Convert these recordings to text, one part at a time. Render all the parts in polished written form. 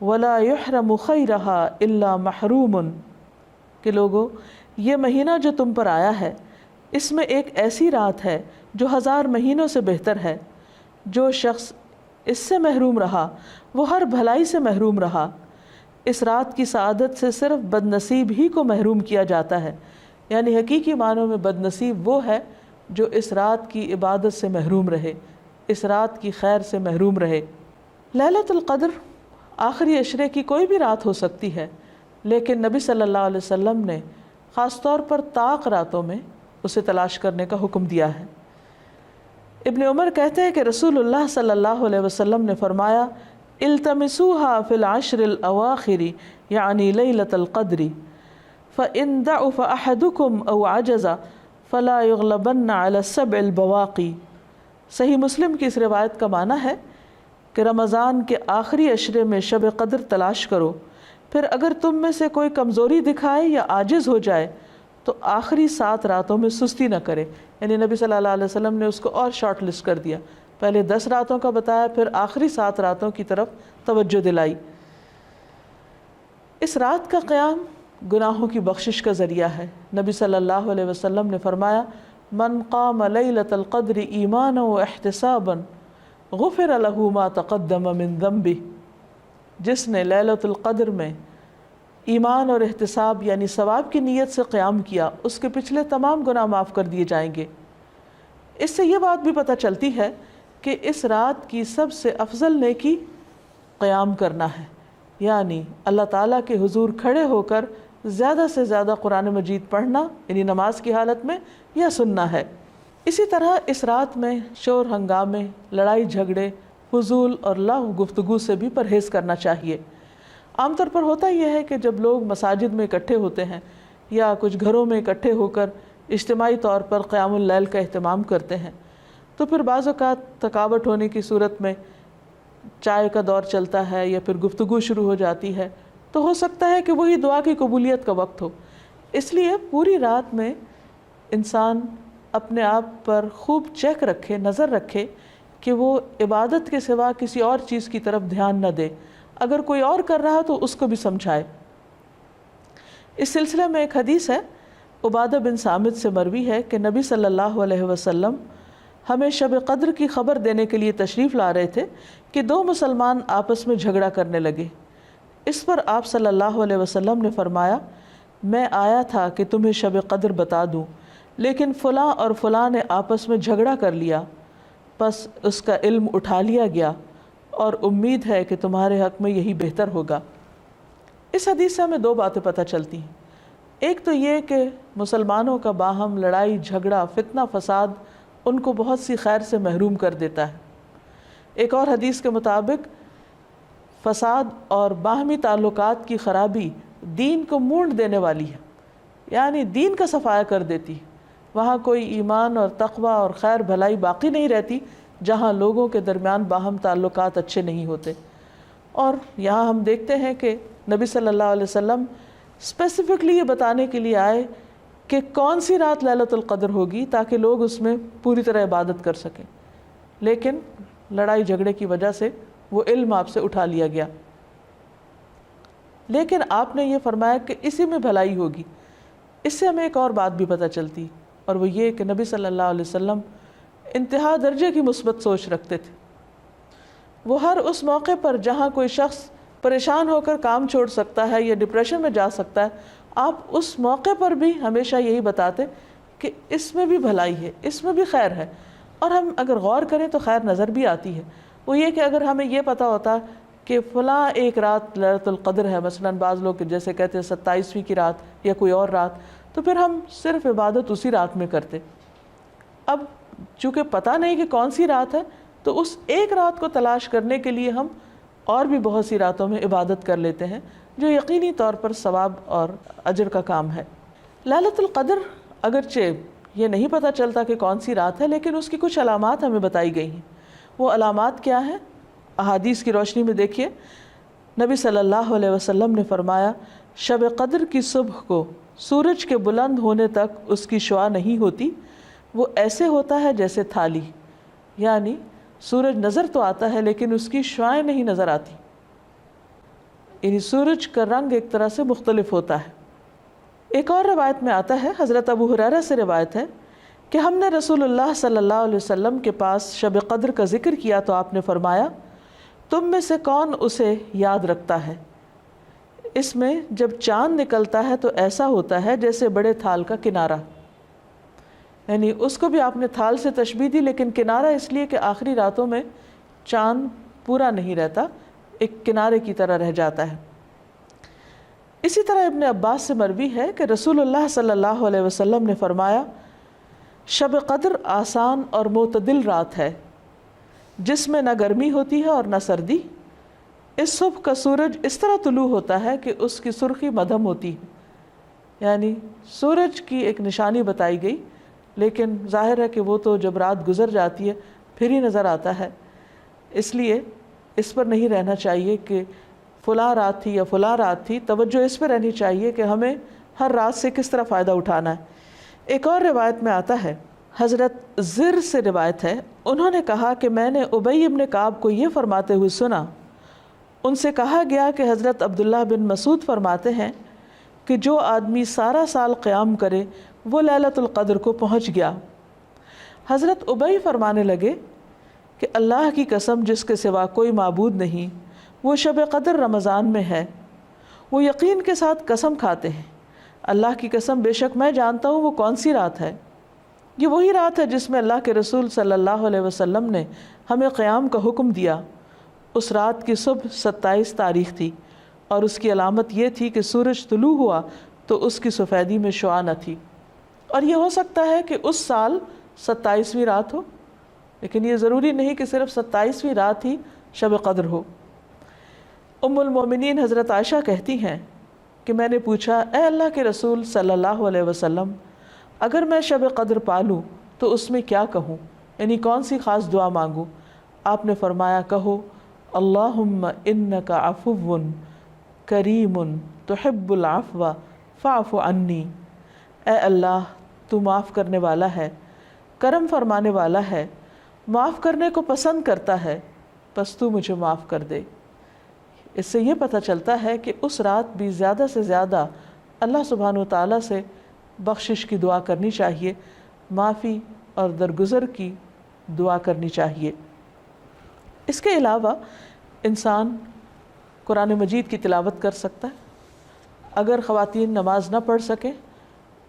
ولا يحرم خيرها الا محروم، کہ لوگو یہ مہینہ جو تم پر آیا ہے اس میں ایک ایسی رات ہے جو 1000 مہینوں سے بہتر ہے، جو شخص اس سے محروم رہا وہ ہر بھلائی سے محروم رہا۔ اس رات کی سعادت سے صرف بد نصیب ہی کو محروم کیا جاتا ہے، یعنی حقیقی معنوں میں بد نصیب وہ ہے جو اس رات کی عبادت سے محروم رہے، اس رات کی خیر سے محروم رہے۔ لیلۃ القدر آخری عشرے کی کوئی بھی رات ہو سکتی ہے، لیکن نبی صلی اللہ علیہ وسلم نے خاص طور پر طاق راتوں میں اسے تلاش کرنے کا حکم دیا ہے۔ ابن عمر کہتے ہیں کہ رسول اللہ صلی اللہ علیہ وسلم نے فرمایا التمسوها فی العشر الاواخر یعنی لیلۃ القدر فإن ضعف احدکم او عجز فلا یغلبن علی السبع البواقی۔ صحیح مسلم کی اس روایت کا معنی ہے کہ رمضان کے آخری عشرے میں شب قدر تلاش کرو، پھر اگر تم میں سے کوئی کمزوری دکھائے یا عاجز ہو جائے تو آخری 7 راتوں میں سستی نہ کرے، یعنی نبی صلی اللہ علیہ وسلم نے اس کو اور شارٹ لسٹ کر دیا، پہلے 10 راتوں کا بتایا، پھر آخری 7 راتوں کی طرف توجہ دلائی۔ اس رات کا قیام گناہوں کی بخشش کا ذریعہ ہے۔ نبی صلی اللہ علیہ وسلم نے فرمایا من قام لیلۃ القدر ایمانا واحتسابا غفر له ما تقدم من ذنبہ، جس نے لیلۃ القدر میں ایمان اور احتساب یعنی ثواب کی نیت سے قیام کیا، اس کے پچھلے تمام گناہ معاف کر دیے جائیں گے۔ اس سے یہ بات بھی پتہ چلتی ہے کہ اس رات کی سب سے افضل نیکی قیام کرنا ہے، یعنی اللہ تعالیٰ کے حضور کھڑے ہو کر زیادہ سے زیادہ قرآن مجید پڑھنا، یعنی نماز کی حالت میں، یا سننا ہے۔ اسی طرح اس رات میں شور ہنگامے، لڑائی جھگڑے، فضول اور لغو گفتگو سے بھی پرہیز کرنا چاہیے۔ عام طور پر ہوتا یہ ہے کہ جب لوگ مساجد میں اکٹھے ہوتے ہیں یا کچھ گھروں میں اکٹھے ہو کر اجتماعی طور پر قیام اللیل کا اہتمام کرتے ہیں تو پھر بعض اوقات تھکاوٹ ہونے کی صورت میں چائے کا دور چلتا ہے یا پھر گفتگو شروع ہو جاتی ہے، تو ہو سکتا ہے کہ وہی دعا کی قبولیت کا وقت ہو۔ اس لیے پوری رات میں انسان اپنے آپ پر خوب چیک رکھے، نظر رکھے کہ وہ عبادت کے سوا کسی اور چیز کی طرف دھیان نہ دے، اگر کوئی اور کر رہا تو اس کو بھی سمجھائے۔ اس سلسلے میں ایک حدیث ہے، عبادہ بن صامت سے مروی ہے کہ نبی صلی اللہ علیہ وسلم ہمیں شب قدر کی خبر دینے کے لیے تشریف لا رہے تھے کہ 2 مسلمان آپس میں جھگڑا کرنے لگے۔ اس پر آپ صلی اللہ علیہ وسلم نے فرمایا میں آیا تھا کہ تمہیں شب قدر بتا دوں، لیکن فلاں اور فلاں نے آپس میں جھگڑا کر لیا، پس اس کا علم اٹھا لیا گیا اور امید ہے کہ تمہارے حق میں یہی بہتر ہوگا۔ اس حدیث سے ہمیں 2 باتیں پتہ چلتی ہیں۔ ایک تو یہ کہ مسلمانوں کا باہم لڑائی جھگڑا فتنہ فساد ان کو بہت سی خیر سے محروم کر دیتا ہے۔ ایک اور حدیث کے مطابق فساد اور باہمی تعلقات کی خرابی دین کو مونڈ دینے والی ہے، یعنی دین کا صفایا کر دیتی ہے۔ وہاں کوئی ایمان اور تقوی اور خیر بھلائی باقی نہیں رہتی جہاں لوگوں کے درمیان باہم تعلقات اچھے نہیں ہوتے۔ اور یہاں ہم دیکھتے ہیں کہ نبی صلی اللہ علیہ وسلم اسپیسیفکلی یہ بتانے کے لیے آئے کہ کون سی رات لیلۃ القدر ہوگی تاکہ لوگ اس میں پوری طرح عبادت کر سکیں، لیکن لڑائی جھگڑے کی وجہ سے وہ علم آپ سے اٹھا لیا گیا۔ لیکن آپ نے یہ فرمایا کہ اسی میں بھلائی ہوگی۔ اس سے ہمیں ایک اور بات بھی پتہ چلتی، اور وہ یہ کہ نبی صلی اللہ علیہ وسلم انتہا درجے کی مثبت سوچ رکھتے تھے۔ وہ ہر اس موقع پر جہاں کوئی شخص پریشان ہو کر کام چھوڑ سکتا ہے یا ڈپریشن میں جا سکتا ہے، آپ اس موقع پر بھی ہمیشہ یہی بتاتے کہ اس میں بھی بھلائی ہے، اس میں بھی خیر ہے۔ اور ہم اگر غور کریں تو خیر نظر بھی آتی ہے۔ وہ یہ کہ اگر ہمیں یہ پتہ ہوتا کہ فلاں ایک رات لیلۃ القدر ہے، مثلاً بعض لوگ جیسے کہتے ہیں 27ویں کی رات یا کوئی اور رات، تو پھر ہم صرف عبادت اسی رات میں کرتے۔ اب چونکہ پتہ نہیں کہ کون سی رات ہے، تو اس ایک رات کو تلاش کرنے کے لیے ہم اور بھی بہت سی راتوں میں عبادت کر لیتے ہیں، جو یقینی طور پر ثواب اور اجر کا کام ہے۔ لیلۃ القدر اگرچہ یہ نہیں پتہ چلتا کہ کون سی رات ہے، لیکن اس کی کچھ علامات ہمیں بتائی گئی ہیں۔ وہ علامات کیا ہیں؟ احادیث کی روشنی میں دیکھیے، نبی صلی اللہ علیہ وسلم نے فرمایا شب قدر کی صبح کو سورج کے بلند ہونے تک اس کی شعاع نہیں ہوتی، وہ ایسے ہوتا ہے جیسے تھالی، یعنی سورج نظر تو آتا ہے لیکن اس کی شعاعیں نہیں نظر آتی۔ یعنی سورج کا رنگ ایک طرح سے مختلف ہوتا ہے۔ ایک اور روایت میں آتا ہے، حضرت ابو ہریرہ سے روایت ہے کہ ہم نے رسول اللہ صلی اللہ علیہ وسلم کے پاس شب قدر کا ذکر کیا تو آپ نے فرمایا تم میں سے کون اسے یاد رکھتا ہے؟ اس میں جب چاند نکلتا ہے تو ایسا ہوتا ہے جیسے بڑے تھال کا کنارہ، یعنی اس کو بھی آپ نے تھال سے تشبیہ دی، لیکن کنارہ اس لیے کہ آخری راتوں میں چاند پورا نہیں رہتا، ایک کنارے کی طرح رہ جاتا ہے۔ اسی طرح ابن عباس سے مروی ہے کہ رسول اللہ صلی اللہ علیہ وسلم نے فرمایا شب قدر آسان اور معتدل رات ہے جس میں نہ گرمی ہوتی ہے اور نہ سردی۔ اس صبح کا سورج اس طرح طلوع ہوتا ہے کہ اس کی سرخی مدھم ہوتی ہے، یعنی سورج کی ایک نشانی بتائی گئی، لیکن ظاہر ہے کہ وہ تو جب رات گزر جاتی ہے پھر ہی نظر آتا ہے، اس لیے اس پر نہیں رہنا چاہیے کہ فلاں رات تھی یا فلاں رات تھی، توجہ اس پہ رہنی چاہیے کہ ہمیں ہر رات سے کس طرح فائدہ اٹھانا ہے۔ ایک اور روایت میں آتا ہے، حضرت زر سے روایت ہے، انہوں نے کہا کہ میں نے ابی ابن کعب کو یہ فرماتے ہوئے سنا، ان سے کہا گیا کہ حضرت عبداللہ بن مسعود فرماتے ہیں کہ جو آدمی سارا سال قیام کرے وہ لیلۃ القدر کو پہنچ گیا۔ حضرت ابی فرمانے لگے کہ اللہ کی قسم جس کے سوا کوئی معبود نہیں، وہ شب قدر رمضان میں ہے۔ وہ یقین کے ساتھ قسم کھاتے ہیں، اللہ کی قسم بے شک میں جانتا ہوں وہ کون سی رات ہے۔ یہ وہی رات ہے جس میں اللہ کے رسول صلی اللہ علیہ وسلم نے ہمیں قیام کا حکم دیا۔ اس رات کی صبح 27 تاریخ تھی اور اس کی علامت یہ تھی کہ سورج طلوع ہوا تو اس کی سفیدی میں شعاع نہ تھی، اور یہ ہو سکتا ہے کہ اس سال 27ویں رات ہو، لیکن یہ ضروری نہیں کہ صرف 27ویں رات ہی شب قدر ہو۔ ام المومنین حضرت عائشہ کہتی ہیں کہ میں نے پوچھا اے اللہ کے رسول صلی اللہ علیہ وسلم، اگر میں شب قدر پالوں تو اس میں کیا کہوں، یعنی کون سی خاص دعا مانگوں؟ آپ نے فرمایا کہو اللہم انک عفو کریم تحب العفو فاعف عنی، اے اللہ تو معاف کرنے والا ہے، کرم فرمانے والا ہے، معاف کرنے کو پسند کرتا ہے، پس تو مجھے معاف کر دے۔ اس سے یہ پتہ چلتا ہے کہ اس رات بھی زیادہ سے زیادہ اللہ سبحانہ وتعالیٰ سے بخشش کی دعا کرنی چاہیے، معافی اور درگزر کی دعا کرنی چاہیے۔ اس کے علاوہ انسان قرآن مجید کی تلاوت کر سکتا ہے، اگر خواتین نماز نہ پڑھ سکیں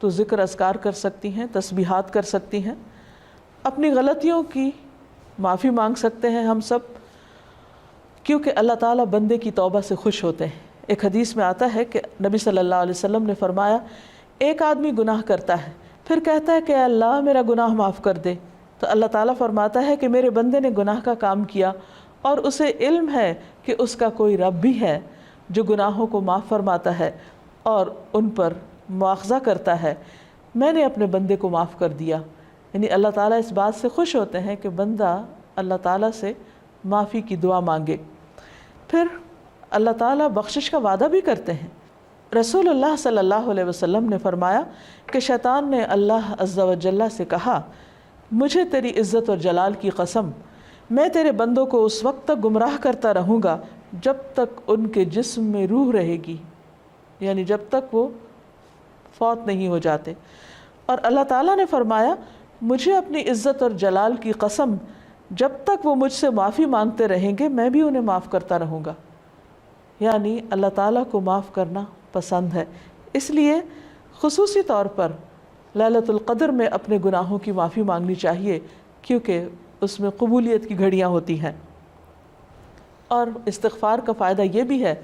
تو ذکر اذکار کر سکتی ہیں، تسبیحات کر سکتی ہیں، اپنی غلطیوں کی معافی مانگ سکتے ہیں ہم سب، کیونکہ اللہ تعالیٰ بندے کی توبہ سے خوش ہوتے ہیں۔ ایک حدیث میں آتا ہے کہ نبی صلی اللہ علیہ وسلم نے فرمایا ایک آدمی گناہ کرتا ہے پھر کہتا ہے کہ اے اللہ میرا گناہ معاف کر دے، تو اللہ تعالیٰ فرماتا ہے کہ میرے بندے نے گناہ کا کام کیا اور اسے علم ہے کہ اس کا کوئی رب بھی ہے جو گناہوں کو معاف فرماتا ہے اور ان پر مواخذہ کرتا ہے، میں نے اپنے بندے کو معاف کر دیا۔ یعنی اللہ تعالیٰ اس بات سے خوش ہوتے ہیں کہ بندہ اللہ تعالیٰ سے معافی کی دعا مانگے۔ پھر اللہ تعالیٰ بخشش کا وعدہ بھی کرتے ہیں۔ رسول اللہ صلی اللہ علیہ وسلم نے فرمایا کہ شیطان نے اللہ عز و جل سے کہا مجھے تیری عزت اور جلال کی قسم، میں تیرے بندوں کو اس وقت تک گمراہ کرتا رہوں گا جب تک ان کے جسم میں روح رہے گی، یعنی جب تک وہ فوت نہیں ہو جاتے۔ اور اللہ تعالیٰ نے فرمایا مجھے اپنی عزت اور جلال کی قسم، جب تک وہ مجھ سے معافی مانگتے رہیں گے میں بھی انہیں معاف کرتا رہوں گا۔ یعنی اللہ تعالیٰ کو معاف کرنا پسند ہے، اس لیے خصوصی طور پر لیلۃ القدر میں اپنے گناہوں کی معافی مانگنی چاہیے، کیونکہ اس میں قبولیت کی گھڑیاں ہوتی ہیں۔ اور استغفار کا فائدہ یہ بھی ہے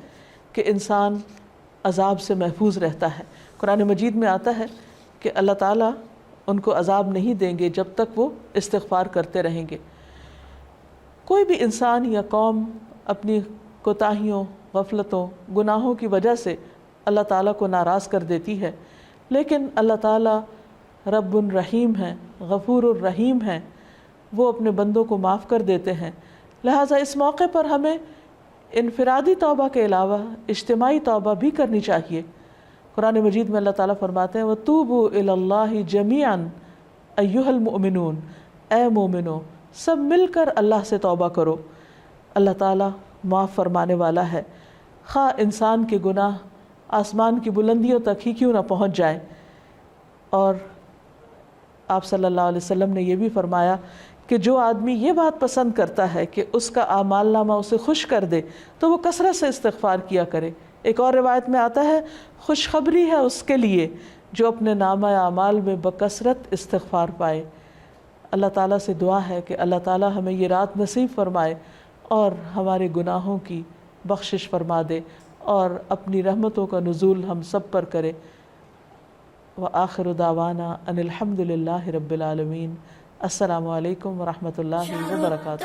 کہ انسان عذاب سے محفوظ رہتا ہے۔ قرآن مجید میں آتا ہے کہ اللہ تعالیٰ ان کو عذاب نہیں دیں گے جب تک وہ استغفار کرتے رہیں گے۔ کوئی بھی انسان یا قوم اپنی کوتاہیوں، غفلتوں، گناہوں کی وجہ سے اللہ تعالیٰ کو ناراض کر دیتی ہے، لیکن اللہ تعالیٰ رب الرحیم ہیں، غفور الرحیم ہیں، وہ اپنے بندوں کو معاف کر دیتے ہیں۔ لہٰذا اس موقع پر ہمیں انفرادی توبہ کے علاوہ اجتماعی توبہ بھی کرنی چاہیے۔ قرآن مجید میں اللہ تعالیٰ فرماتے ہیں وَتُوبُوا إِلَى اللَّهِ جَمِيعًا أَيُّهَا الْمُؤْمِنُونَ، اے مومنو سب مل کر اللہ سے توبہ کرو، اللہ تعالیٰ معاف فرمانے والا ہے، خواہ انسان کے گناہ آسمان کی بلندیوں تک ہی کیوں نہ پہنچ جائے۔ اور آپ صلی اللہ علیہ وسلم نے یہ بھی فرمایا کہ جو آدمی یہ بات پسند کرتا ہے کہ اس کا اعمال نامہ اسے خوش کر دے تو وہ کثرت سے استغفار کیا کرے۔ ایک اور روایت میں آتا ہے خوشخبری ہے اس کے لیے جو اپنے نامہ اعمال میں بکثرت استغفار پائے۔ اللہ تعالیٰ سے دعا ہے کہ اللہ تعالیٰ ہمیں یہ رات نصیب فرمائے اور ہمارے گناہوں کی بخشش فرما دے اور اپنی رحمتوں کا نزول ہم سب پر کرے۔ وآخر دعوانا ان الحمد للہ رب العالمین۔ السلام علیکم ورحمۃ اللہ وبرکاتہ۔